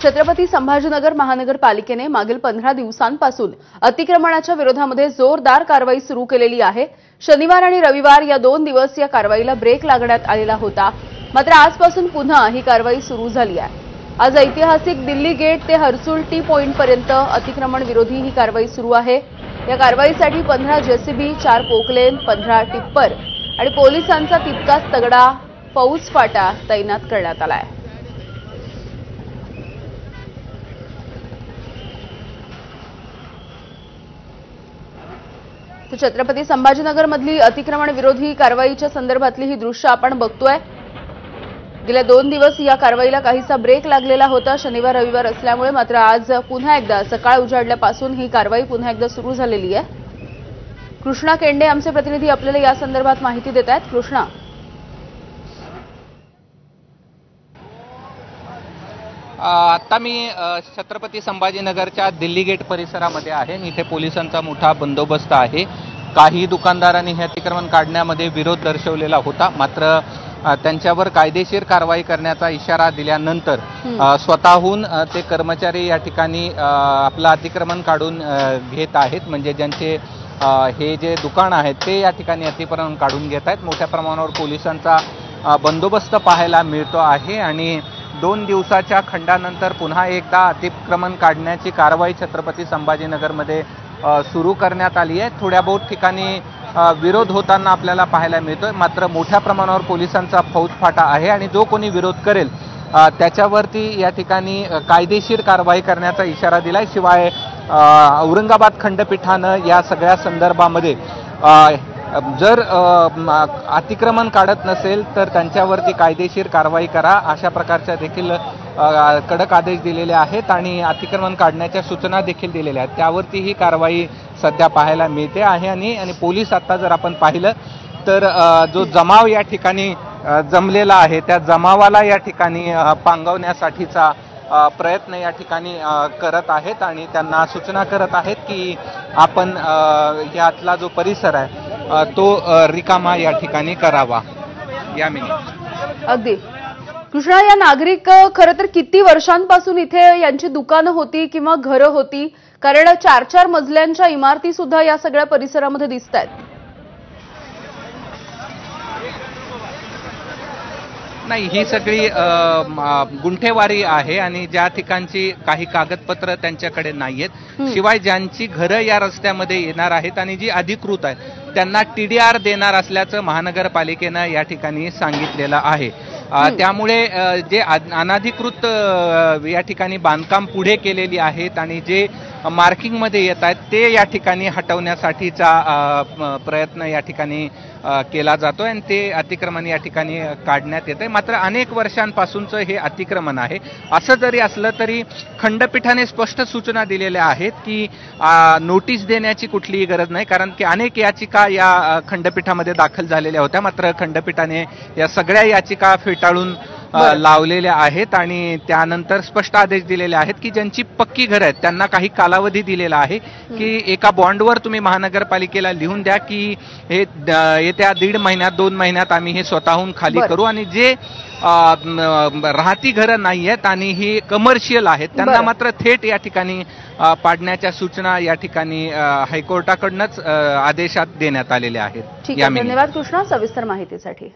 छत्रपती संभाजीनगर महानगरपालिकेने मागील 15 दिवसांपासून अतिक्रमणाच्या विरोधामध्ये जोरदार कारवाई सुरू केलेली आहे। शनिवार आणि रविवार या 2 दिवस या कारवाईला ब्रेक लागण्यात आलेला होता, मात्र आजपासून पुन्हा ही कारवाई सुरू झाली आहे। आज ऐतिहासिक दिल्ली गेट ते हर्सुल टी पॉइंट पर्यंत अतिक्रमण विरोधी ही कारवाई सुरू आहे। या कारवाईसाठी 15 जेसीबी, 4 पोकलेन, 15 टिप्पर आणि पोलिसांचा तितकाच तगडा फौजफाटा तैनात करण्यात आला आहे। तर छत्रपती संभाजीनगर मधली अतिक्रमण विरोधी कारवाईच्या संदर्भातली ही दृश्य आपण बघतोय। गेल्या 2 दिवस या कारवाईला काहीसा ब्रेक लागलेला होता शनिवार रविवार असल्यामुळे, मात्र आज पुन्हा एकदा सकाळ उजाडल्यापासून ही कारवाई पुन्हा एकदा सुरू झालेली आहे। कृष्णा केंडे आमचे प्रतिनिधी आपल्याला या संदर्भात माहिती देत आहेत। कृष्णा, आता मी छत्रपती संभाजीनगरच्या दिल्ली गेट परिसरामध्ये आहे। इथे पोलिसांचा मोठा बंदोबस्त आहे। काही दुकानदारांनी हे अतिक्रमण काढण्यामध्ये विरोध दर्शवलेला होता, मात्र त्यांच्यावर कायदेशीर कारवाई करण्याचा इशारा दिल्यानंतर स्वतःहून ते कर्मचारी या ठिकाणी आपलं अतिक्रमण काढून घेत आहेत। म्हणजे ज्यांचे हे जे दुकान आहेत ते या ठिकाणी अतिक्रमण काढून घेत आहेत। मोठ्या प्रमाणावर पोलिसांचा बंदोबस्त पाहायला मिळतो आहे आणि 2 दिवसाच्या खंडानंतर पुन्हा एकदा अतिक्रमण काढण्याची कारवाई छत्रपती संभाजीनगरमध्ये सुरू करण्यात आली आहे। थोड्या बहुत ठिकाणी विरोध होताना आपल्याला पाहायला मिळतोय, मात्र मोठ्या प्रमाणावर पोलिसांचा फौजफाटा आहे आणि जो कोणी विरोध करेल त्याच्यावरती या ठिकाणी कायदेशीर कारवाई करण्याचा इशारा दिलाय। शिवाय औरंगाबाद खंडपीठानं या सगळ्या संदर्भामध्ये जर अतिक्रमण काढत नसेल तर त्यांच्यावरती कायदेशीर कारवाई करा अशा प्रकारच्या देखील कडक आदेश दिलेले आहेत आणि अतिक्रमण काढण्याच्या सूचना देखील दिलेल्या आहेत। त्यावरती ही कारवाई सध्या पाहायला मिळते आहे आणि पोलीस आता जर आपण पाहिलं तर जो जमाव या ठिकाणी जमलेला आहे त्या जमावाला या ठिकाणी पांगवण्यासाठीचा प्रयत्न या ठिकाणी करत आहेत आणि त्यांना सूचना करत आहेत की आपण यातला जो परिसर आहे तो रिकामा या ठिकाणी करावा। अगदी कृष्णा, या नागरिक खरं तर किती वर्षांपासून इथे यांची दुकानं होती किंवा घरं होती, कारण 4-4 मजल्यांच्या इमारती सुद्धा या सगळ्या परिसरामध्ये दिसत आहेत। नाही, ही सगळी गुंठेवारी आहे आणि ज्या ठिकाणची काही कागदपत्र त्यांच्याकडे नाहीयेत, शिवाय ज्यांची घरं या रस्त्यामध्ये येणार आहेत आणि जी अधिकृत आहेत त्यांना TDR देणार असल्याचं महानगरपालिकेनं या ठिकाणी सांगितलेलं आहे। त्यामुळे जे अनधिकृत या ठिकाणी बांधकाम पुढे केलेली आहेत आणि जे मार्किंगमध्ये येत आहेत ते या ठिकाणी हटवण्यासाठीचा प्रयत्न या ठिकाणी केला जातोय आणि ते अतिक्रमण या ठिकाणी काढण्यात येतंय। मात्र अनेक वर्षांपासूनचं हे अतिक्रमण आहे। असं जरी असलं तरी खंडपीठाने स्पष्ट सूचना दिलेल्या आहेत की नोटीस देण्याची कुठलीही गरज नाही, कारण की अनेक याचिका या खंडपीठामध्ये दाखल झालेल्या होत्या, मात्र खंडपीठाने या सगळ्या याचिका फेटाळून लावलेल्या आहेत आणि त्यानंतर स्पष्ट आदेश दिलेले आहेत की ज्यांची पक्की घरं आहेत त्यांना काही कालावधी दिलेला आहे की एका बॉन्डवर तुम्ही महानगरपालिकेला लिहून द्या की हे येत्या 1.5 महिन्यात 2 महिन्यात आम्ही हे स्वतःहून खाली करू आणि जे राहती घरं नाही आहेत आणि ही कमर्शियल आहेत त्यांना मात्र थेट या ठिकाणी पाडण्याच्या सूचना या ठिकाणी हायकोर्टाकडूनच आदेशात देण्यात आलेल्या आहेत। धन्यवाद कृष्णा सविस्तर माहितीसाठी।